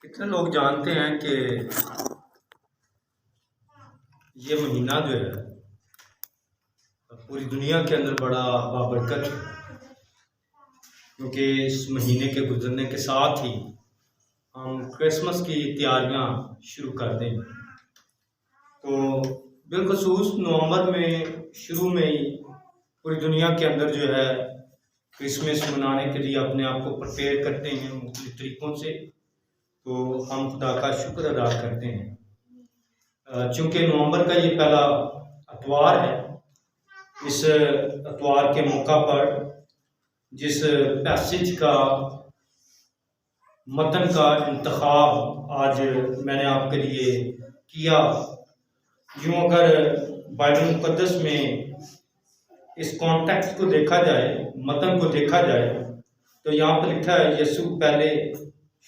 कितने लोग जानते हैं कि ये महीना जो है पूरी दुनिया के अंदर बड़ा बाबरकत है, क्योंकि इस महीने के गुजरने के साथ ही हम क्रिसमस की तैयारियां शुरू कर दें। तो बिलखसूस नवंबर में शुरू में ही पूरी दुनिया के अंदर जो है क्रिसमस मनाने के लिए अपने आप को प्रिपेयर करते हैं मुख्तलिफ तरीक़ों से। तो हम खुदा का शुक्र अदा करते हैं चूँकि नवंबर का ये पहला अतवार है। इस अतवार के मौका पर जिस पैसेज का मतन का इंतखाब आज मैंने आपके लिए किया, यूँ अगर बाइबल मुक़द्दस में इस कॉन्टेक्स्ट को देखा जाए, मतन को देखा जाए, तो यहाँ पर लिखा है यीशु पहले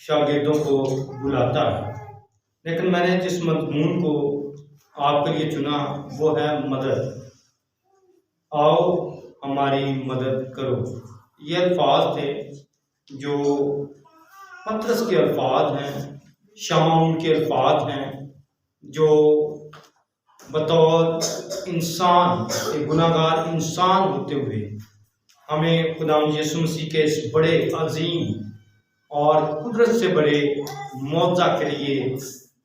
शागिर्दों को बुलाता है। लेकिन मैंने जिस मज़मून को आपके लिए चुना वो है मदद। आओ हमारी मदद करो। ये अल्फाज थे जो पतरस के अल्फाज हैं, शाऊल के अल्फाज हैं, जो बतौर इंसान एक गुनाहगार इंसान होते हुए हमें खुदा यीशु मसीह के इस बड़े अजीम और कुदरत से बड़े मौज़ा के लिए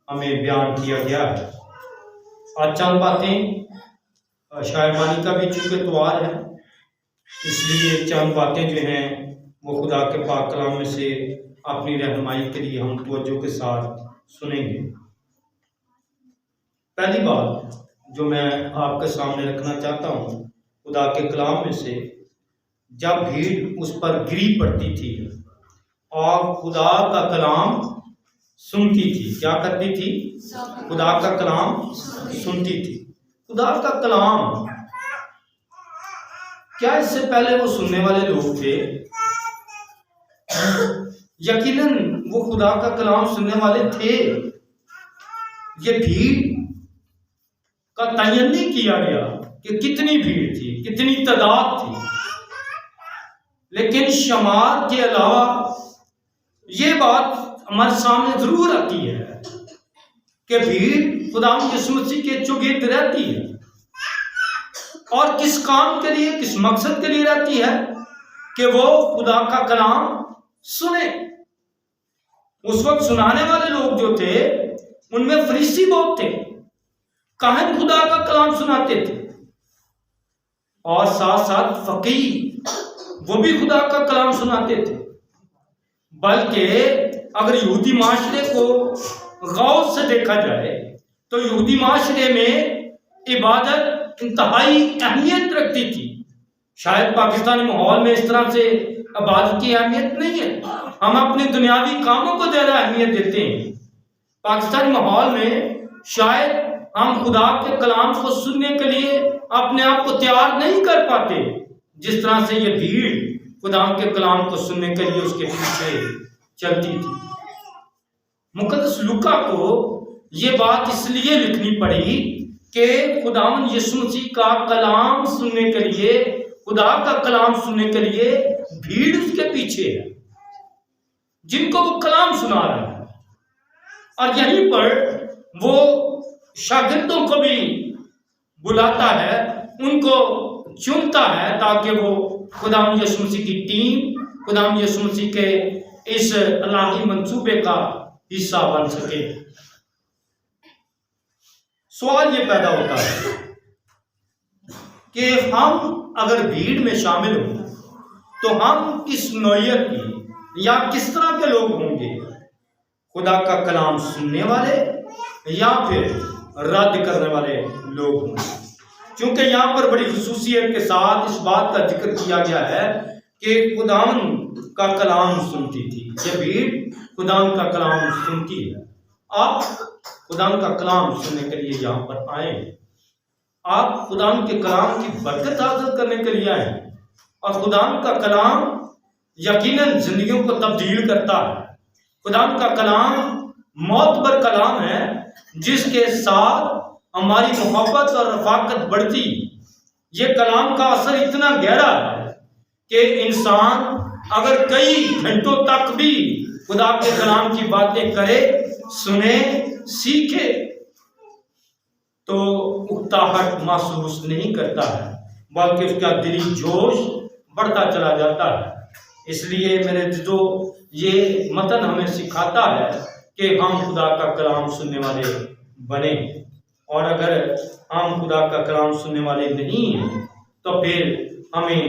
हमें बयान किया गया है। आज चंद बातें शायरबानी का भी चूँकि त्योहार है, इसलिए चंद बातें जो हैं वो खुदा के पाक कलाम में से अपनी रहनुमाई के लिए हम तवज्जो के साथ सुनेंगे। पहली बात जो मैं आपके सामने रखना चाहता हूँ, खुदा के कलाम में से जब भीड़ उस पर गिरी पड़ती थी और खुदा का कलाम सुनती थी। क्या करती थी? खुदा का कलाम सुनती थी। खुदा का कलाम, क्या इससे पहले वो सुनने वाले लोग थे? यकीनन वो खुदा का कलाम सुनने वाले थे। ये भीड़ का तयन नहीं किया गया कि कितनी भीड़ थी, कितनी तादाद थी, लेकिन शमार के अलावा ये बात हमारे सामने जरूर आती है कि भीड़ खुदा यीशु मसीह के चौगिर्द रहती है। और किस काम के लिए, किस मकसद के लिए रहती है? कि वो खुदा का कलाम सुने। उस वक्त सुनाने वाले लोग जो थे उनमें फरीसी बहुत थे, काहिन खुदा का कलाम सुनाते थे, और साथ साथ फकीह वो भी खुदा का कलाम सुनाते थे। बल्कि अगर यहूदी माशरे को गौर से देखा जाए तो यहूदी माशरे में इबादत इंतहाई अहमियत रखती थी। शायद पाकिस्तानी माहौल में इस तरह से इबादत की अहमियत नहीं है, हम अपने दुनियावी कामों को ज़्यादा अहमियत देते हैं। पाकिस्तानी माहौल में शायद हम खुदा के कलाम को सुनने के लिए अपने आप को तैयार नहीं कर पाते, जिस तरह से ये भीड़ खुदा के कलाम को सुनने के लिए उसके पीछे चलती थी। मुकद्दस लूका को ये बात इसलिए लिखनी पड़ी कि खुदावन यीशु मसीह का कलाम सुनने के लिए, खुदा का कलाम सुनने के लिए भीड़ उसके पीछे है, जिनको वो कलाम सुना रहा है। और यहीं पर वो शागिर्दों को भी बुलाता है, उनको चुनता है ताकि वो खुदा यीशु मसीह की टीम, खुदा यीशु मसीह के इस इलाही मंसूबे का हिस्सा बन सके। सवाल ये पैदा होता है कि हम अगर भीड़ में शामिल हों तो हम किस नौइयत की या किस तरह के लोग होंगे? खुदा का कलाम सुनने वाले या फिर रद्द करने वाले लोग होंगे? क्योंकि यहाँ पर बड़ी खुसूसियत के साथ इस बात का जिक्र किया गया है कि खुदावन का कलाम सुनती थी। ये भीड़ खुदावन का कलाम सुनती है। आप खुदावन का कलाम सुनने के लिए यहाँ पर आए, आप खुदावन के कलाम की बरकत हासिल करने के लिए आए। और खुदावन का कलाम यकीनन जिंदगियों को तब्दील करता है। खुदावन का कलाम मौतबर कलाम है, जिसके साथ हमारी मोहब्बत और रफाकत बढ़ती। ये कलाम का असर इतना गहरा है कि इंसान अगर कई घंटों तक भी खुदा के कलाम की बातें करे, सुने, सीखे, तो उकताहट महसूस नहीं करता है, बल्कि उसका दिली जोश बढ़ता चला जाता है। इसलिए मेरे जो ये मतन हमें सिखाता है कि हम खुदा का कलाम सुनने वाले बने, और अगर हम खुदा का कलाम सुनने वाले नहीं हैं तो फिर हमें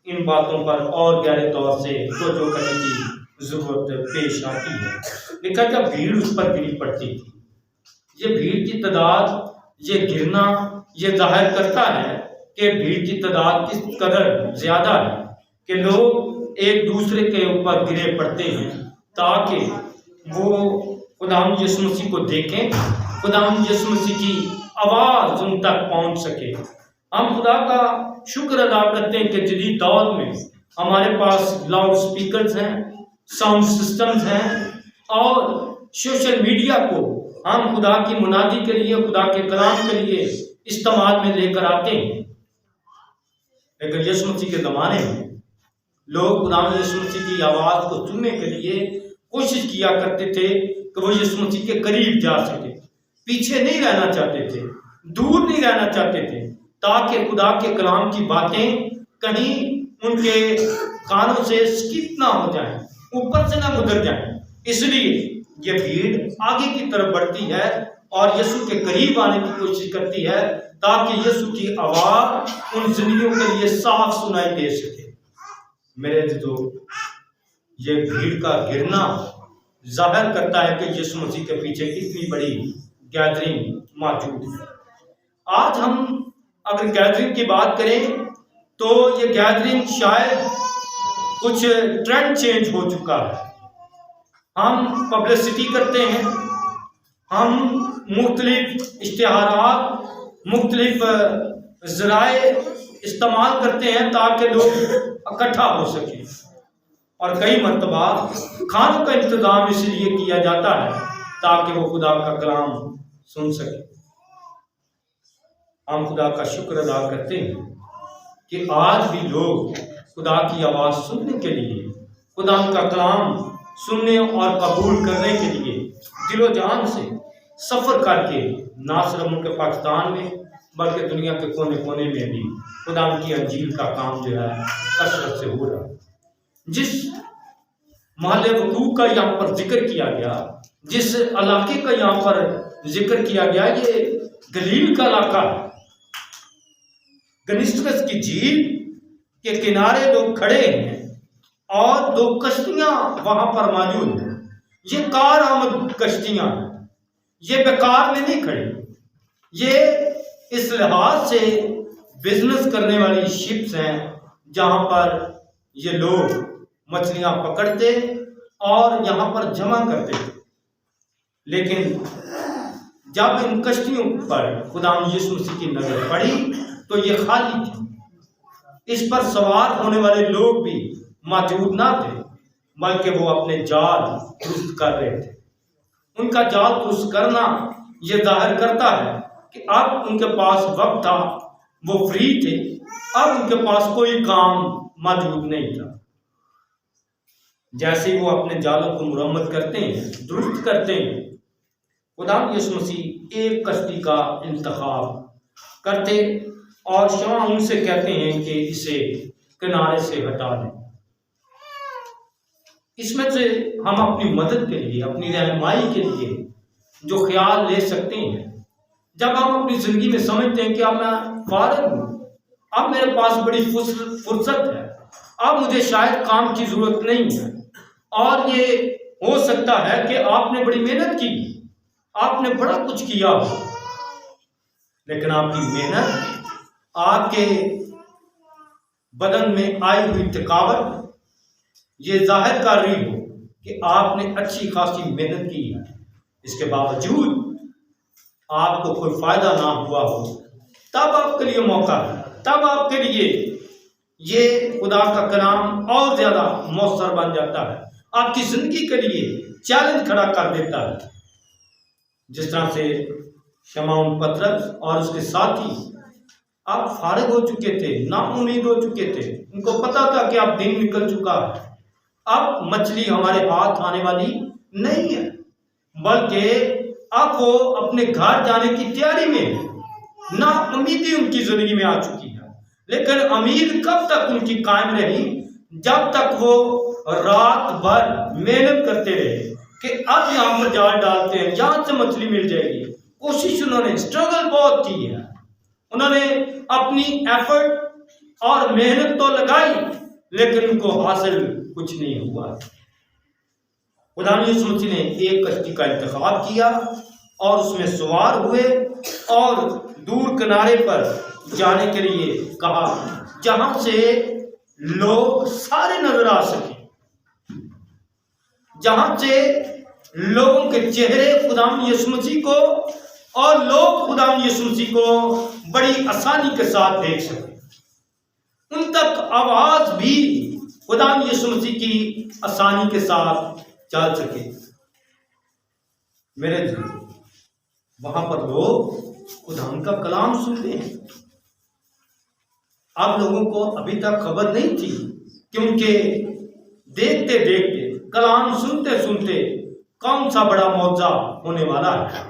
इन बातों पर और गहरे तौर से तवज्जो करने की जरूरत पेश आती है। देखा जब भीड़ उस पर गिरी पड़ती थी, ये भीड़ की तादाद, ये गिरना, ये जाहिर करता है कि भीड़ की तादाद किस कदर ज्यादा है कि लोग एक दूसरे के ऊपर गिरे पड़ते हैं ताकि वो खुदावंद यीशु मसीह को देखें, खुदावंद यीशु मसीह की आवाज उन तक पहुंच सके। हम खुदा का शुक्र अदा करते हैं कि जदीद दौर में हमारे पास लाउड स्पीकर्स हैं, साउंड सिस्टम्स हैं, और सोशल मीडिया को हम खुदा की मुनादी के लिए, खुदा के कलाम के लिए इस्तेमाल में लेकर आते हैं। लेकिन यीशु मसीह के ज़माने में लोग खुदा यीशु मसीह की आवाज़ को सुनने के लिए कोशिश किया करते थे कि वो यीशु मसीह के करीब जा सके, पीछे नहीं रहना चाहते थे, दूर नहीं रहना चाहते थे, ताकि खुदा के कलाम की बातें कहीं उनके कानों से स्किप ना हो जाएं, ऊपर से ना गुजर जाएं। इसलिए ये भीड़ आगे की तरफ बढ़ती है और यीशु के करीब आने की कोशिश करती है ताकि यीशु की आवाज उन जिंदगियों के लिए साफ सुनाई दे सके। मेरे जो ये भीड़ का गिरना जाहिर करता है कि यीशु मसीह के पीछे कितनी बड़ी गैदरिंग मौजूद है। आज हम अगर गैदरिंग की बात करें तो ये गैदरिंग शायद कुछ ट्रेंड चेंज हो चुका है। हम पब्लिसिटी करते हैं, हम मुख्तलिफ इश्तिहारात, मुख्तलिफ ज़राए इस्तेमाल करते हैं ताकि लोग इकट्ठा हो सके, और कई मरतबा खानों का इंतज़ाम इसलिए किया जाता है ताकि वो खुदा का कलाम सुन सके। हम खुदा का शुक्र अदा करते हैं कि आज भी लोग खुदा की आवाज़ सुनने के लिए, खुदा का कलाम सुनने और कबूल करने के लिए दिलो जान से सफ़र करके ना सिर्फ उनके पाकिस्तान में बल्कि दुनिया के कोने कोने में भी खुदा की अंजील का काम जो है कसरत से हो रहा है। जिस महल वकूअ का यहाँ पर जिक्र किया गया, जिस इलाके का यहाँ पर जिक्र किया गया, ये गलील का इलाका है। गनिस्त्रस की झील के किनारे लोग खड़े हैं और 2 कश्तियां वहां पर मौजूद हैं। ये कार आमद कश्तियां हैं, ये बेकार में नहीं खड़ी, ये इस लिहाज से बिजनेस करने वाली शिप्स हैं जहां पर ये लोग मछलियां पकड़ते और यहाँ पर जमा करते थे। लेकिन जब इन कश्तियों पर खुदा यीशु मसीह की नजर पड़ी तो ये खाली थी। इस पर सवार होने वाले लोग भी मौजूद ना थे, बल्कि वो अपने जाल दुरुस्त कर रहे थे। उनका जाल दुरुस्त करना ये जाहिर करता है कि अब उनके पास वक्त था, वो फ्री थे, अब उनके पास कोई काम मौजूद नहीं था। जैसे वो अपने जालों को मुरम्मत करते हैं, दुरुस्त करते हैं, खुदा यीशु मसीह एक कश्ती का इंतखाब करते और शमा उनसे कहते हैं कि इसे किनारे से हटा दें। इसमें से हम अपनी मदद के लिए, अपनी रहनुमाई के लिए जो ख्याल ले सकते हैं, जब हम अपनी जिंदगी में समझते हैं कि अब मैं फारिग हूँ, अब मेरे पास बड़ी फुर्सत है, अब मुझे शायद काम की जरूरत नहीं है, और ये हो सकता है कि आपने बड़ी मेहनत की, आपने बड़ा कुछ किया, लेकिन आपकी मेहनत, आपके बदन में आई हुई थकावट ये जाहिर कर रही हो कि आपने अच्छी खासी मेहनत की है, इसके बावजूद आपको कोई फायदा ना हुआ हो, तब आपके लिए मौका है, तब आपके लिए ये खुदा का कलाम और ज्यादा मौसर बन जाता है, आपकी जिंदगी के लिए चैलेंज खड़ा कर देता है। जिस तरह से शमौन पतरस और उसके साथी आप फारिग हो चुके थे, नाउम्मीद हो चुके थे, उनको पता था कि अब दिन निकल चुका है, अब मछली हमारे हाथ आने वाली नहीं है, बल्कि अब वो अपने घर जाने की तैयारी में है। ना उम्मीदें उनकी जिंदगी में आ चुकी है, लेकिन उम्मीद कब तक उनकी कायम रही? जब तक वो रात भर मेहनत करते रहे कि अब यहाँ पर जाल डालते हैं, जहां से मछली मिल जाएगी। कोशिश उन्होंने, स्ट्रगल बहुत की है, उन्होंने अपनी एफर्ट और मेहनत तो लगाई, लेकिन उनको हासिल कुछ नहीं हुआ। खुदा यीशु मसीह ने एक कश्ती का इंतखाब किया और उसमें सवार हुए और दूर किनारे पर जाने के लिए कहा, जहां से लोग सारे नजर आ सके, जहां से लोगों के चेहरे खुदाम यीशु मसीह को और लोग खुदाम यीशु मसीह को बड़ी आसानी के साथ देख सके, उन तक आवाज भी खुदाम यीशु मसीह की आसानी के साथ चल सके। मेरे जी, वहां पर लोग खुदाम का कलाम सुनते हैं। आप लोगों को अभी तक खबर नहीं थी, क्योंकि देखते देखते, कलाम सुनते सुनते कौन सा बड़ा मौजा होने वाला है।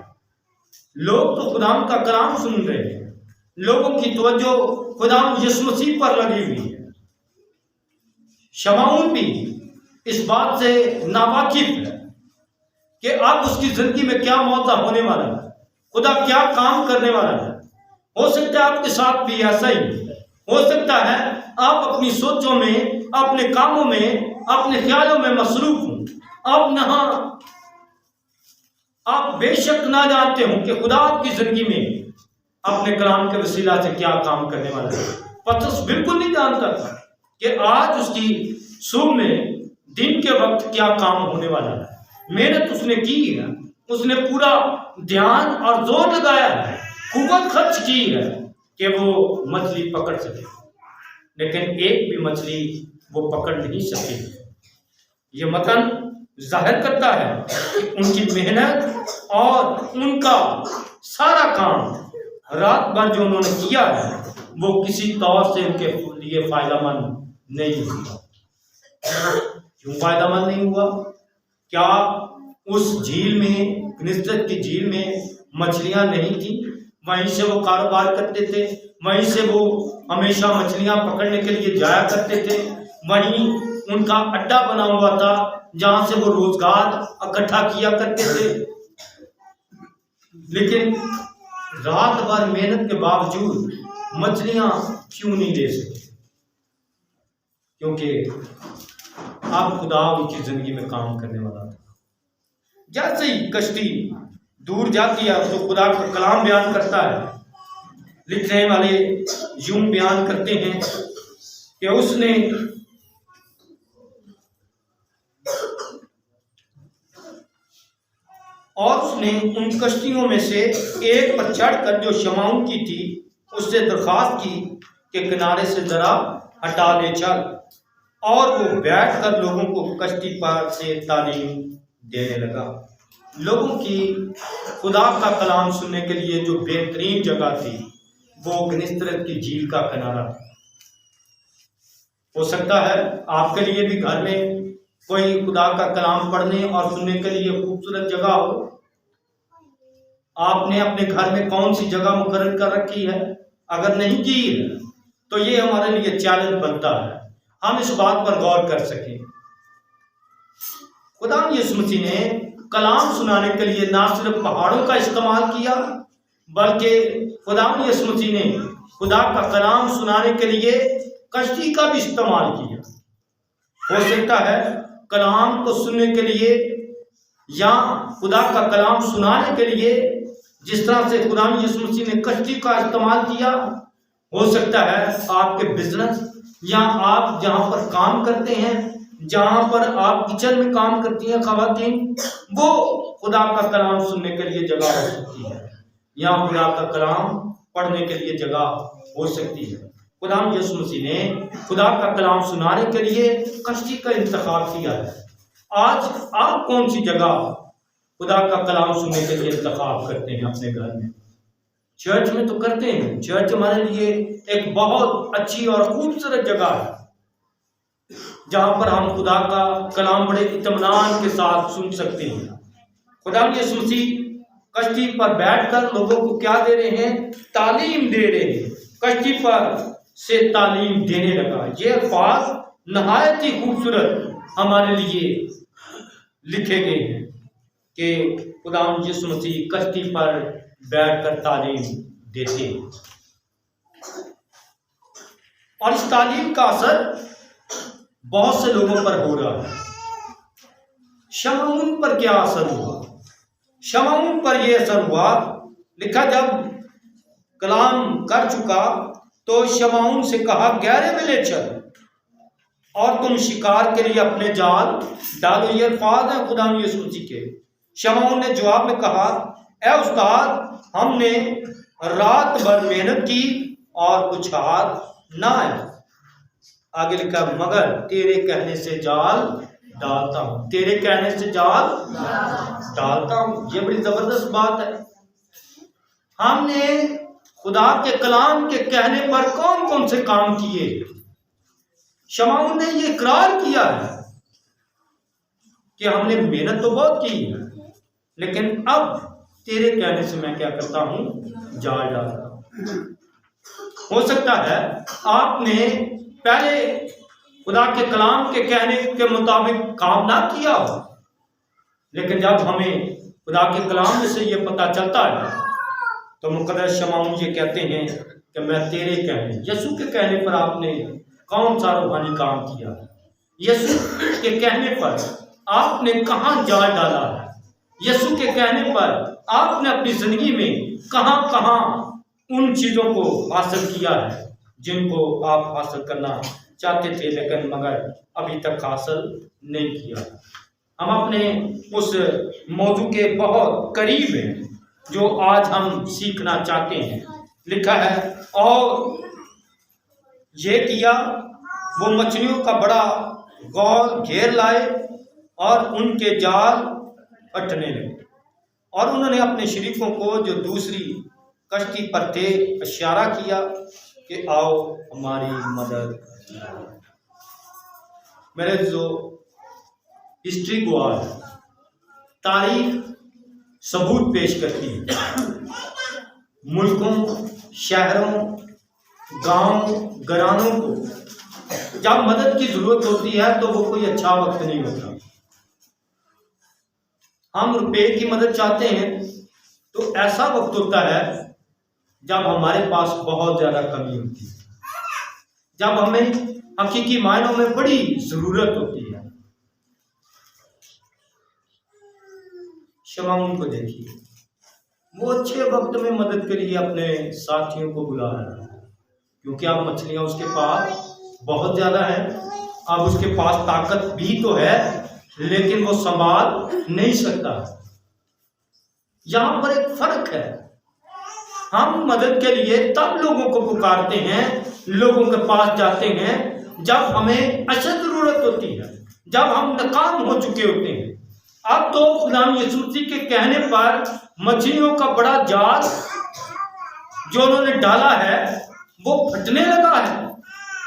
लोग तो खुदाम का कलाम सुन रहे हैं, लोगों की तवज्जो खुदाम यीशु मसीह पर लगी हुई है। शमाउल भी इस बात से नावाकिफ है कि अब उसकी जिंदगी में क्या मौका होने वाला है, खुदा क्या काम करने वाला है। हो सकता है आपके साथ भी ऐसा ही हो सकता है। आप अपनी सोचों में, अपने कामों में, अपने ख्यालों में मसरूफ हो। आप बेशक ना जानते हो कि खुदा आपकी जिंदगी में अपने कलाम के वसीला से क्या काम करने वाला है। पतरस बिल्कुल नहीं जानता था कि आज उसकी सुबह में दिन के वक्त क्या काम होने वाला है। मेहनत उसने की है, उसने पूरा ध्यान और जोर लगाया है, कुव्वत खर्च की है कि वो मछली पकड़ सके, लेकिन एक भी मछली वो पकड़ नहीं सके। ये मतन जाहिर करता है कि उनकी मेहनत और उनका सारा काम रात भर जो उन्होंने किया है वो किसी तौर से उनके लिए फायदेमंद नहीं हुआ। क्यों फायदेमंद नहीं हुआ? क्या उस झील में, गन्नेसरत की झील में मछलियां नहीं थी? वहीं से वो कारोबार करते थे, वहीं से वो हमेशा मछलियां पकड़ने के लिए जाया करते थे, वहीं उनका अड्डा बना हुआ था जहां से वो रोजगार इकट्ठा किया करते थे। लेकिन रात भर मेहनत के बावजूद मछलियां क्यों नहीं ले सके? क्योंकि अब खुदा उनकी जिंदगी में काम करने वाला था। जैसे ही कश्ती दूर जाती है तो खुदा का कलाम बयान करता है। लिखने वाले यूं बयान करते हैं कि उसने उन कश्तियों में से एक पर चढ़कर जो शमाउन की थी उससे दरखास्त की कि किनारे से जरा हटा ले चल, और वो बैठकर लोगों को कश्ती पर से तालीम देने लगा। लोगों की खुदा का कलाम सुनने के लिए जो बेहतरीन जगह थी वो गन्नेसरत की झील का किनारा था। हो सकता है आपके लिए भी घर में कोई खुदा का कलाम पढ़ने और सुनने के लिए खूबसूरत जगह हो। आपने अपने घर में कौन सी जगह मुकर्रर कर रखी है? अगर नहीं की है तो ये हमारे लिए चैलेंज बनता है, हम इस बात पर गौर कर सकें। खुदा यीशु मसीह ने कलाम सुनाने के लिए ना सिर्फ पहाड़ों का इस्तेमाल किया, बल्कि खुदा यीशु मसीह ने खुदा का कलाम सुनाने के लिए कश्ती का भी इस्तेमाल किया। हो सकता है कलाम को सुनने के लिए या खुदा का कलाम सुनाने के लिए जिस तरह से खुदा यीशु मसीह ने कश्ती का इस्तेमाल किया, हो सकता है आपके बिजनेस या आप जहां पर काम करते हैं, जहां पर आप किचन में काम करती हैं खवातीन, वो खुदा का कलाम सुनने के लिए जगह हो सकती है, या खुदा का कलाम पढ़ने के लिए जगह हो सकती है। खुदा यीशु मसीह ने खुदा का कलाम सुनाने के लिए कश्ती का इंतखाब किया है। आज आप कौन सी जगह खुदा का कलाम सुनने के लिए इंतखाब करते हैं? अपने घर में, चर्च में तो करते हैं। चर्च हमारे लिए एक बहुत अच्छी और खूबसूरत जगह है। जहाँ पर हम खुदा का कलाम बड़े इत्मीनान के साथ सुन सकते हैं। खुदा यीशु मसीह कश्ती पर बैठकर लोगों को क्या दे रहे हैं? तालीम दे रहे हैं। कश्ती पर से तालीम देने लगा। ये अल्फाज नहायत ही खूबसूरत हमारे लिए लिखे गए हैं कि खुदा यीशु मसीह कश्ती पर बैठकर तालीम देते हैं। और इस तालीम का असर बहुत से लोगों पर हो रहा है। शमऊन पर क्या असर हुआ? शमऊन पर यह असर हुआ, लिखा जब कलाम कर चुका तो शमऊन से कहा, गहरे में ले चल और तुम शिकार के लिए अपने जाल डालो। ये अल्फाज है खुदा यीशु मसीह के। शमऊन ने जवाब में कहा, ए उस्ताद, हमने रात भर मेहनत की और कुछ हाथ ना आया। आगे लिखा, मगर तेरे कहने से जाल डालता हूं, तेरे कहने से जाल डालता हूं। ये बड़ी जबरदस्त बात है। हमने खुदा के कलाम के कहने पर कौन कौन से काम किए? शमऊन ने ये इकरार किया है कि हमने मेहनत तो बहुत की है, लेकिन अब तेरे कहने से मैं क्या करता हूं? जाल डालता हूं। हो सकता है आपने पहले खुदा के कलाम के कहने के मुताबिक काम ना किया हो, लेकिन जब हमें खुदा के कलाम में से ये पता चलता है तो मुकद्दस शमऊन ये कहते हैं कि मैं तेरे कहने, यीशु के कहने पर आपने कौन सा रूहानी काम किया? यीशु के कहने पर आपने कहाँ जाल डाला है? यीशु के कहने पर आपने अपनी जिंदगी में कहाँ कहाँ उन चीजों को हासिल किया है जिनको आप हासिल करना चाहते थे, लेकिन मगर अभी तक हासिल नहीं किया? हम अपने उस मौजू के बहुत करीब हैं जो आज हम सीखना चाहते हैं। लिखा है, और ये किया, वो मछलियों का बड़ा गौल घेर लाए और उनके जाल फटने लगे। और उन्होंने अपने शरीकों को जो दूसरी कश्ती पर थे इशारा किया कि आओ हमारी मदद करो। मेरे जो हिस्ट्री गवाह है, तारीख सबूत पेश करती है। मुल्कों, शहरों, गांव, घरानों को जब मदद की जरूरत होती है तो वो कोई अच्छा वक्त नहीं होता। हम रुपए की मदद चाहते हैं तो ऐसा वक्त होता है जब हमारे पास बहुत ज्यादा कमी होती है, जब हमें हकीकी मायनों में बड़ी जरूरत होती है। शमऊन को देखिए, वो अच्छे वक्त में मदद के लिए अपने साथियों को बुला रहा है, क्योंकि अब मछलियां उसके पास बहुत ज्यादा है। अब उसके पास ताकत भी तो है, लेकिन वो संभाल नहीं सकता। यहां पर एक फर्क है। हम मदद के लिए तब लोगों को पुकारते हैं, लोगों के पास जाते हैं जब हमें अशद जरूरत होती है, जब हम नाकाम हो चुके होते हैं। अब तो खुदा यीशु मसीह के कहने पर मछलियों का बड़ा जाल जो उन्होंने डाला है वो फटने लगा है।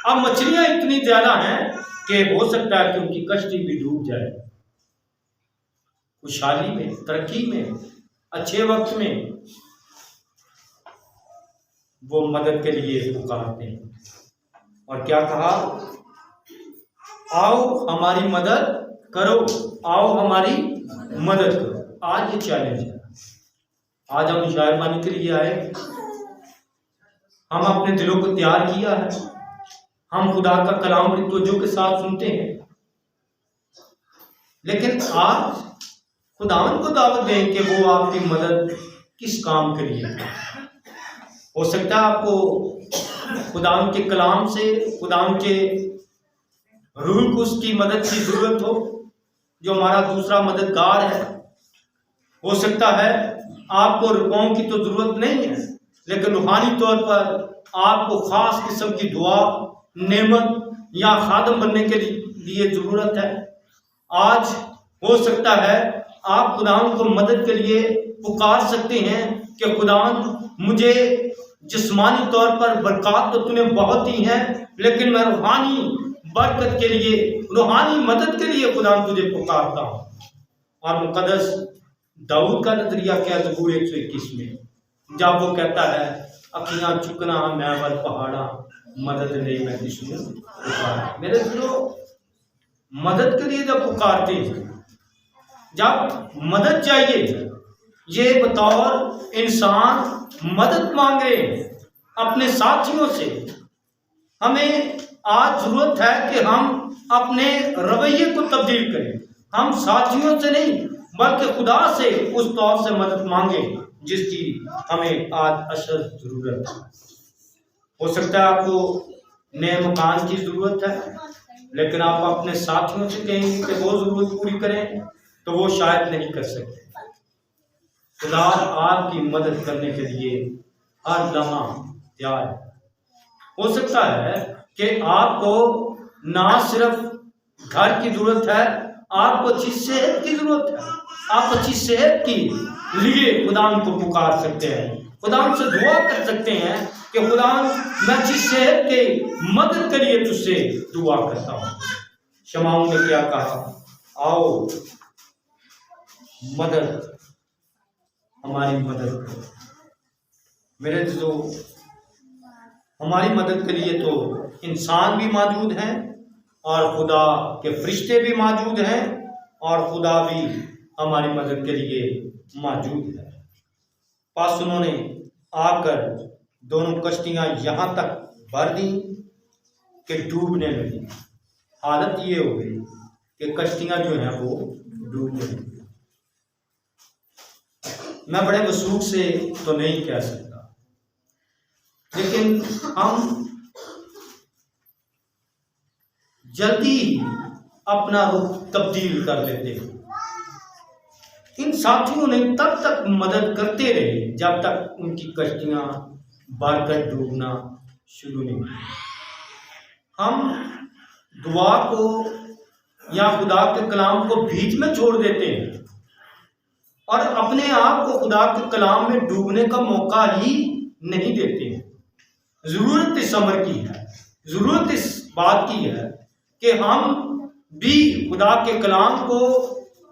अब मछलियां इतनी ज्यादा हैं कि हो सकता है कि उनकी कश्ती भी डूब जाए। खुशहाली में, तरक्की में, अच्छे वक्त में वो मदद के लिए पुकारते हैं। और क्या कहा? आओ हमारी मदद करो, आओ हमारी मदद करो। आज ये चैलेंज है। आज हम शायरबानी के लिए आए, हम अपने दिलों को तैयार किया है, हम खुदा का कलाम बड़ी तवज्जो के साथ सुनते हैं, लेकिन आज खुदावन को दावत दें कि वो आपकी मदद किस काम के लिए है। हो सकता है आपको खुदावन के कलाम से, खुदावन के रूह को उसकी मदद की जरूरत हो, जो हमारा दूसरा मददगार है। हो सकता है आपको रुपयों की तो जरूरत नहीं है, लेकिन रूहानी तौर पर आपको खास किस्म की दुआ, नेमत या खादम बनने के लिए जरूरत है। आज हो सकता है आप खुदावन को मदद के लिए पुकार सकते हैं कि खुदावन मुझे जिस्मानी तौर पर बरकत तो तूने बहुत दी है, लेकिन मैं रूहानी बरकत के लिए, रूहानी मदद के लिए खुदा तुझे पुकारता हूँ। और मुकद्दस दाऊद का नजरिया क्या ज़बूर 121 में, जब वो कहता है अखियां चुकना मैं वर पहाड़ा, मदद ले मैं जिसमें पुकारा। मेरे जो मदद के लिए जब पुकारते हैं, जब मदद चाहिए, ये बतौर इंसान मदद मांग रहे हैं अपने साथियों से। हमें आज जरूरत है कि हम अपने रवैये को तब्दील करें। हम साथियों से नहीं बल्कि खुदा से उस तौर से मदद मांगे जिसकी हमें आज अशद जरूरत है। हो सकता है आपको नए मकान की जरूरत है, लेकिन आप अपने साथियों से कहेंगे कि वो जरूरत पूरी करें तो वो शायद नहीं कर सकते। खुदा आपकी मदद करने के लिए हर लम्हा तैयार है। हो सकता है कि आपको ना सिर्फ घर की जरूरत है, आपको अच्छी सेहत की जरूरत है। आप अच्छी सेहत के लिए खुदा को पुकार सकते हैं, खुदा से दुआ कर सकते हैं कि खुदा मैं अच्छी सेहत के मदद के लिए तुझसे दुआ करता हूँ। शमाओं ने क्या कहा, आओ मदद, हमारी मदद करो। मेरे जो हमारी मदद के लिए तो इंसान भी मौजूद हैं और खुदा के फरिश्ते भी मौजूद हैं और खुदा भी हमारी मदद के लिए मौजूद है। पास उन्होंने आकर दोनों कश्तियां यहां तक भर दी कि डूबने लगी। हालत ये हो गई कि कश्तियां जो हैं वो डूबने लगी। मैं बड़े वसूख से तो नहीं कह सकता, लेकिन हम जल्दी अपना रुख तब्दील कर लेते हैं। इन साथियों ने तब तक मदद करते रहे जब तक उनकी कश्तियां भरकर डूबना शुरू नहीं हुई। हम दुआ को या खुदा के कलाम को बीच में छोड़ देते हैं और अपने आप को खुदा के कलाम में डूबने का मौका ही नहीं देते हैं। जरूरत इस अमर की है, जरूरत इस बात की है कि हम भी खुदा के कलाम को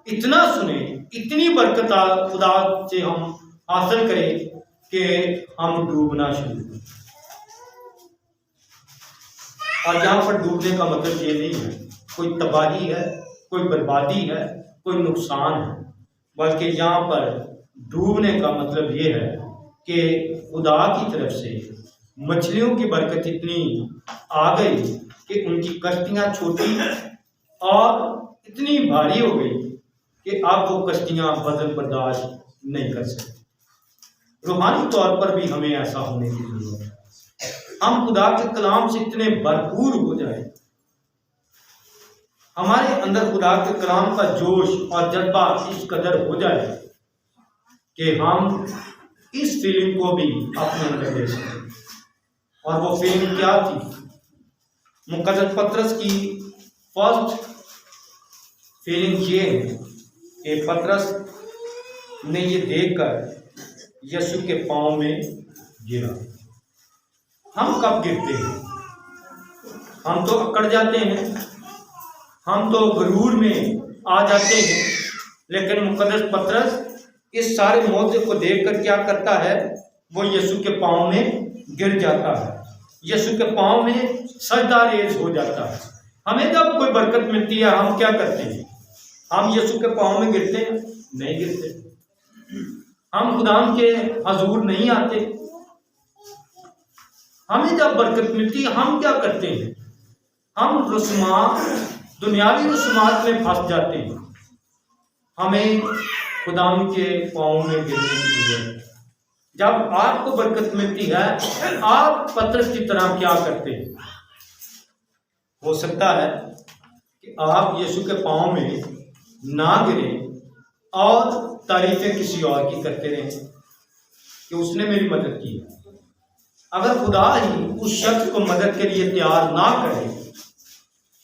इतना सुने, इतनी बरकत खुदा से हम हासिल करें कि हम डूबना शुरू करें। और यहाँ पर डूबने का मतलब ये नहीं है कोई तबाही है, कोई बर्बादी है, कोई नुकसान है, बल्कि यहाँ पर डूबने का मतलब ये है कि खुदा की तरफ से मछलियों की बरकत इतनी आ गई कि उनकी कश्तियाँ छोटी और इतनी भारी हो गई कि अब वो कश्तियाँ वजन बर्दाश्त नहीं कर सकती। रूहानी तौर पर भी हमें ऐसा होने की जरूरत है। हम खुदा के कलाम से इतने भरपूर हो जाए, हमारे अंदर खुदा के कलाम का जोश और जज्बा इस कदर हो जाए कि हम इस फीलिंग को भी अपने अंदर ले सकें। और वो फीलिंग क्या थी? मुकद्दस पतरस की फर्स्ट फीलिंग ये है कि पतरस ने ये देखकर यीशु के पांव में गिरा। हम कब गिरते हैं? हम तो अकड़ जाते हैं, हम तो गुरूर में आ जाते हैं, लेकिन मुकद्दस पतरस इस सारे मौके को देखकर क्या करता है? वो यीशु के पांव में गिर जाता है, यीशु के पांव में सजदा रेज हो जाता है। हमें जब कोई बरकत मिलती है हम क्या करते हैं? हम यीशु के पांव में गिरते हैं? नहीं गिरते। हम खुदा के हजूर नहीं आते। हमें जब बरकत मिलती है हम क्या करते हैं? हम रस्मात, दुनियावी रस्मात में फंस जाते हैं। हमें खुदा के पांव में गिरने की जरूरत है। जब आपको बरकत मिलती है आप पतरस की तरह क्या करते हैं? हो सकता है कि आप यीशु के पांव में ना गिरें और तारीफें किसी और की करते रहें कि उसने मेरी मदद की है। अगर खुदा ही उस शख्स को मदद के लिए तैयार ना करे,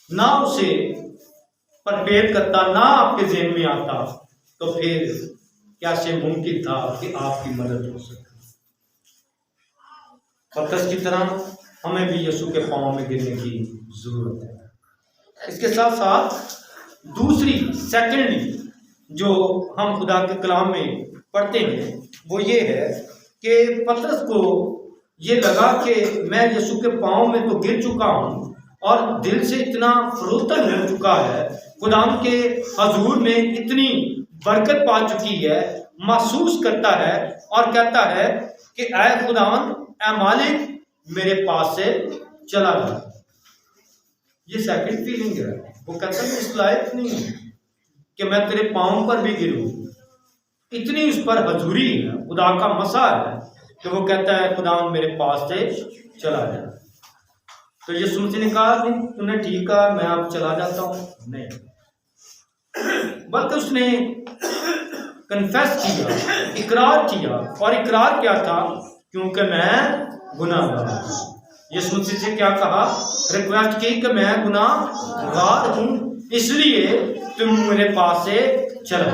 ना उसे परफेक्ट करता, ना आपके ज़हन में आता, तो फिर कैसे मुमकिन था कि आपकी मदद हो सके? पतरस की तरह हमें भी यीशु के पांव में गिरने की जरूरत है। इसके साथ साथ दूसरी सेकेंडली जो हम खुदा के कलाम में पढ़ते हैं वो ये है कि पतरस को ये लगा कि मैं यीशु के पाँव में तो गिर चुका हूँ और दिल से इतना फरोतन हो चुका है, खुदा के हजूर में इतनी बरकत पा चुकी है, महसूस करता है और कहता है कि ऐ खुदावन, ऐ मालिक, मेरे पास से चला जा। ये सेकंड फीलिंग है। वो कहता है इस लायक नहीं हूं कि मैं तेरे पाँव पर भी गिरूं। इतनी उस पर हजूरी है, खुदा का मसा है कि वो कहता है खुदावन मेरे पास से चला जा। तो ये सुनते ने कहा नहीं, तूने ठीक कहा, मैं अब चला जाता हूँ, नहीं, बल्कि उसने कन्फेस किया, इकरार किया। और इकरार क्या था? क्योंकि मैं गुनाहगार। यीशु मसीह से क्या कहा? रिक्वेस्ट की कि मैं गुनाहगार हूं, इसलिए तुम मेरे पास से चलो।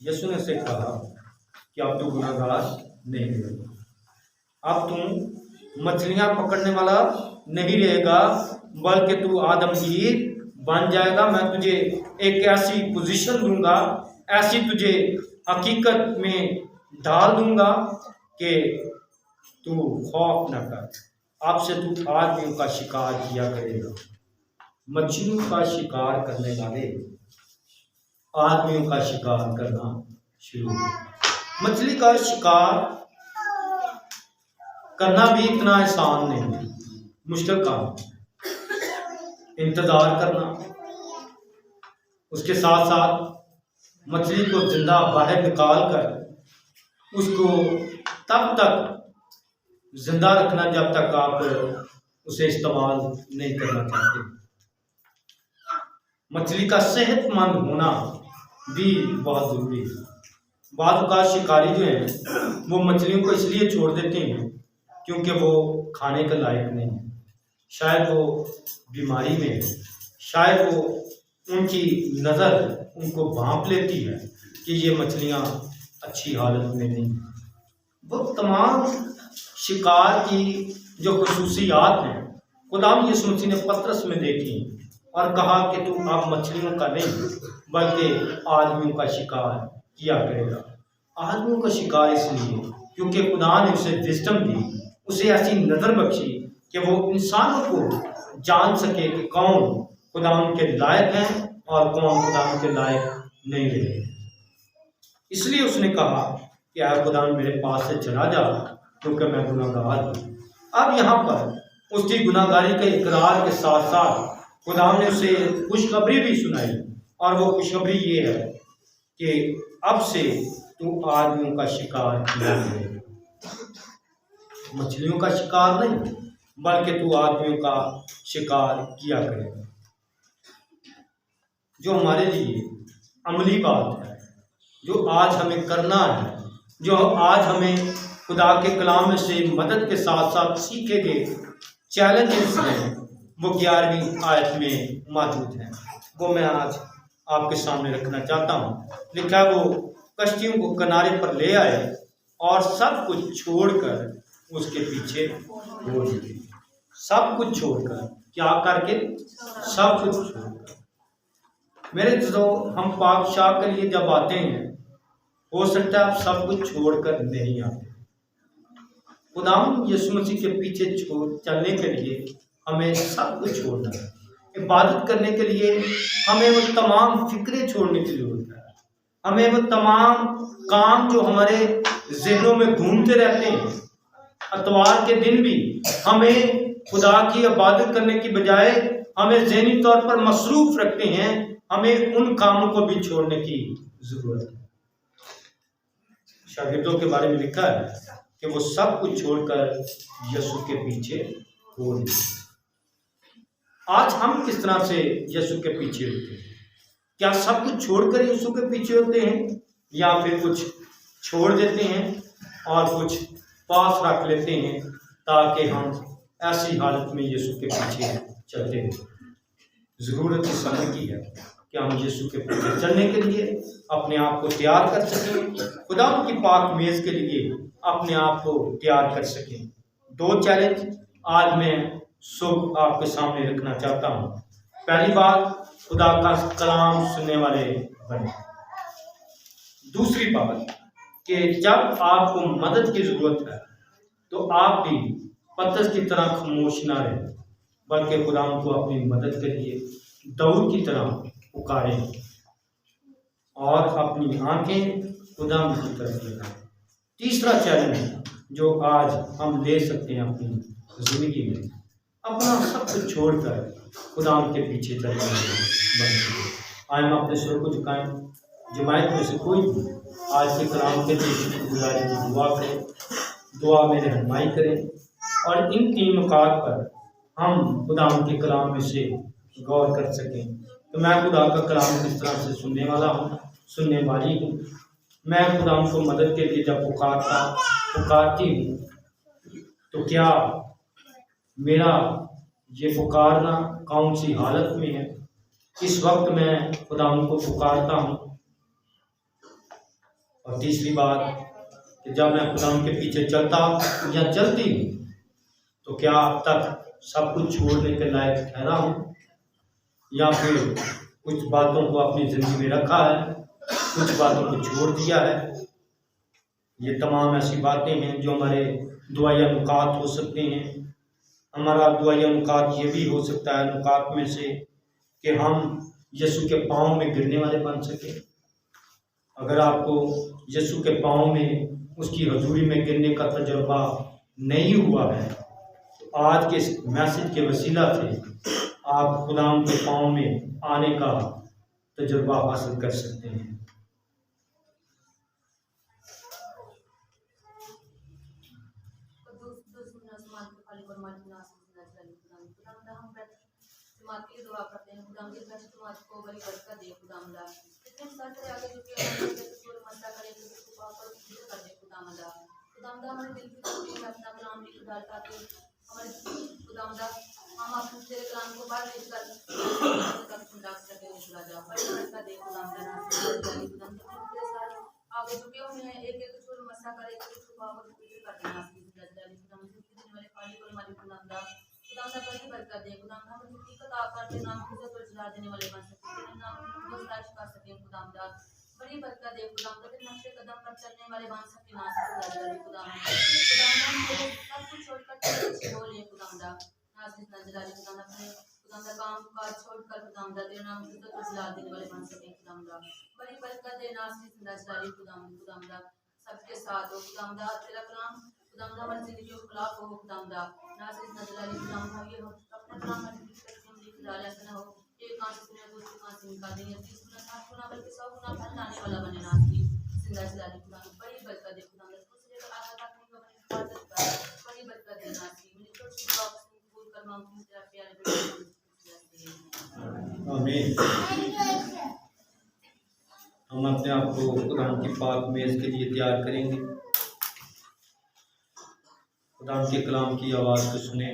यीशु ने से कहा कि अब तू गुनाहगार नहीं रहेगा, अब तुम मछलियां पकड़ने वाला नहीं रहेगा, बल्कि तू आदमगीर बन जाएगा। मैं तुझे एक ऐसी पोजीशन दूंगा, ऐसी तुझे हकीकत में डाल दूंगा कि तू खौफ न कर। आपसे तू आदमियों का शिकार किया करेगा। मछलियों का शिकार करने वाले आदमियों का शिकार करना शुरू। मछली का शिकार करना भी इतना आसान नहीं है, मुश्किल काम। इंतजार करना, उसके साथ साथ मछली को जिंदा बाहर निकाल कर उसको तब तक जिंदा रखना जब तक आप उसे इस्तेमाल नहीं करना चाहते। मछली का सेहतमंद होना भी बहुत जरूरी है। बाद का शिकारी जो हैं वो मछलियों को इसलिए छोड़ देते हैं क्योंकि वो खाने के लायक नहीं है, शायद वो बीमारी में है, शायद वो उनकी नज़र उनको भांप लेती है कि ये मछलियाँ अच्छी हालत में नहीं। वो तमाम शिकार की जो खुसूसियात हैं खुदाम यीशु मसीह ने पतरस में देखी और कहा कि तू अब मछलियों का नहीं बल्कि आदमियों का शिकार किया करेगा। आदमियों का शिकार इसलिए क्योंकि खुदा ने उसे विजडम दी, उसे ऐसी नज़र बख्शी कि वो इंसानों को जान सके कि कौन खुदा के लायक हैं और कौन खुदा के लायक नहीं रहे। इसलिए उसने कहा कि यार खुदा मेरे पास से चला जा क्योंकि मैं गुनाहगार हूँ। अब यहाँ पर उसकी गुनाहगारी के इकरार के साथ साथ खुदा ने उसे खुशखबरी भी सुनाई और वो खुशखबरी ये है कि अब से तू आदमियों का शिकार किया करेगा। मछलियों का शिकार नहीं बल्कि तू आदमियों का शिकार किया करेगा। जो हमारे लिए अमली बात है, जो आज हमें करना है, जो आज हमें खुदा के कलाम से मदद के साथ साथ सीखे गए चैलेंजेस हैं, वो 11वीं आयत में मौजूद हैं। वो मैं आज आपके सामने रखना चाहता हूँ। लिखा वो कश्तियों को किनारे पर ले आए और सब कुछ छोड़कर उसके पीछे हो गए। सब कुछ छोड़कर, क्या करके? सब कुछ छोड़कर। मेरे दोस्तों, हम पाक शाह के लिए जब आते हैं हो सकता है आप सब कुछ छोड़कर नहीं आते। खुदाम यीशु मसीह के पीछे चलने के लिए हमें सब कुछ छोड़ना है। इबादत करने के लिए हमें वो तमाम फिक्रें छोड़ने की जरूरत है। हमें वो तमाम काम जो हमारे जहनों में घूमते रहते हैं, अतवार के दिन भी हमें खुदा की इबादत करने की बजाय हमें ज़हनी तौर पर मसरूफ रखते हैं, हमें उन कामों को भी छोड़ने की जरूरत है। शागिर्दों के बारे में लिखा है कि वो सब कुछ छोड़कर यीशु के पीछे हो गए। आज हम किस तरह से यीशु के पीछे होते हैं? क्या सब कुछ छोड़कर यीशु के पीछे होते हैं या फिर कुछ छोड़ देते हैं और कुछ पास रख लेते हैं ताकि हम ऐसी हालत में यीशु के पीछे चलते हैं? ज़रूरत इस समय की है कि हम यीशु के पीछे चलने के लिए अपने आप को तैयार कर सकें, खुदा की पाक मेज़ के लिए अपने आप को तैयार कर सकें। 2 चैलेंज आज मैं सब आपके सामने रखना चाहता हूँ। पहली बात, खुदा का कलाम सुनने वाले बने। दूसरी बात कि जब आपको मदद की जरूरत है तो आप भी पतरस की तरह खामोश ना रहें, बल्कि खुदा को अपनी मदद के लिए दाऊद की तरह पुकारें और अपनी आंखें खुदा की तरफ लगाएं। तीसरा चैलेंज जो आज हम ले सकते हैं अपनी जिंदगी में, अपना सब कुछ छोड़कर खुदा के पीछे चलने वाले। आज हम अपने स्वर को झुकाएं। जमायत में से कोई भी आज के कलाम के लिए शुक्रगुजारी की दुआ करें, दुआ में रहनुमाई करें और इन 3 नुकात पर हम खुदा के कलाम में से गौर कर सकें। तो मैं खुदा का कलाम किस तरह से सुनने वाली हूँ। मैं खुदा को मदद के लिए जब पुकारती हूँ तो क्या मेरा ये पुकारना कौन सी हालत में है? किस वक्त मैं खुदा को पुकारता हूँ? और तीसरी बात कि जब मैं खुदा के पीछे चलता या चलती हूँ तो क्या अब तक सब कुछ छोड़ने के लायक ठहरा हूँ, या फिर कुछ बातों को अपनी जिंदगी में रखा है, कुछ बातों को छोड़ दिया है। ये तमाम ऐसी बातें हैं जो हमारे दुआया नुकात हो सकते हैं। हमारा दुआया नुकात ये भी हो सकता है नुकात में से कि हम यीशु के पाँव में गिरने वाले बन सके। अगर आपको यीशु के पाँव में, उसकी हजूरी में गिरने का तजुर्बा नहीं हुआ है तो आज के इस मैसेज के वसीला से आप खुदा के पाँव में आने का तजुर्बा हासिल कर सकते हैं। दुआ करते हैं खुदा के बस तुम आज को बड़ी बरकत दे खुदावंदा। इतने साथ रे आगे जो कि हमारे जो मसा करे तो कृपा कर पूरी कर दे खुदावंदा। खुदावंदा हमारे दिल की तस्वीर में अपना कलाम लिख डालता है हमारे खुदावंदा, हम अपने तेरे कलाम को बाहर लेकर तक सुना सके खुदा। बड़ी बरकत दे खुदावंदा ना खुदावंदा तेरे साथ आगे जो कि हमें एक छोर मसा करे तो कृपा कर पूरी कर देना खुदावंदा। खुदावंदा वाले पानी को हमारी खुदावंदा बड़ी बरकत दे खुदावंदा। हम हकीकत आकर के नाम की जरूरत चला देने वाले बन सके, तेरे नाम की गुस्ताख कर सके खुदावंदा। बड़ी बरकत दे खुदावंदा, तेरे नक्शे कदम पर चलने वाले बन सके ना खुदावंदा। खुदावंदा सब कुछ छोड़कर तेरे पीछे हो ले खुदावंदा। नाज़ नजराली खुदावंदा अपने खुदावंदा काम काज छोड़कर खुदावंदा तेरे नाम की जरूरत चला देने वाले बन सके खुदावंदा। बड़ी बरकत दे नाज़ नजराली खुदावंदा सबके साथ हो खुदावंदा। तेरा कलाम खुदावंदा हमारी जिंदगी के खिलाफ हो खुदावंदा। नाज़ नजराली खुदावंदा ये हो अपने कलाम में लिख डाले ऐसा ना हो एक कान से सुने दूसरे कान से निकाल देंगे, 30 गुना 60 गुना बल्कि 100 गुना फल लाने वाला बने नाज़ की जिंदा जलाली खुदावंदा। बड़ी बरकत दे खुदावंदा, दूसरे का आगे तक नहीं अपनी हिफाजत कर। बड़ी बरकत दे नाज़ की मेरी छोटी सी दुआ कबूल कर मांगती हूँ तेरा प्यारे बेटे आमीन। हम अपने आप को खुदा की पाक मेज के लिए तैयार करेंगे। खुदा के कलाम की आवाज़ को सुने।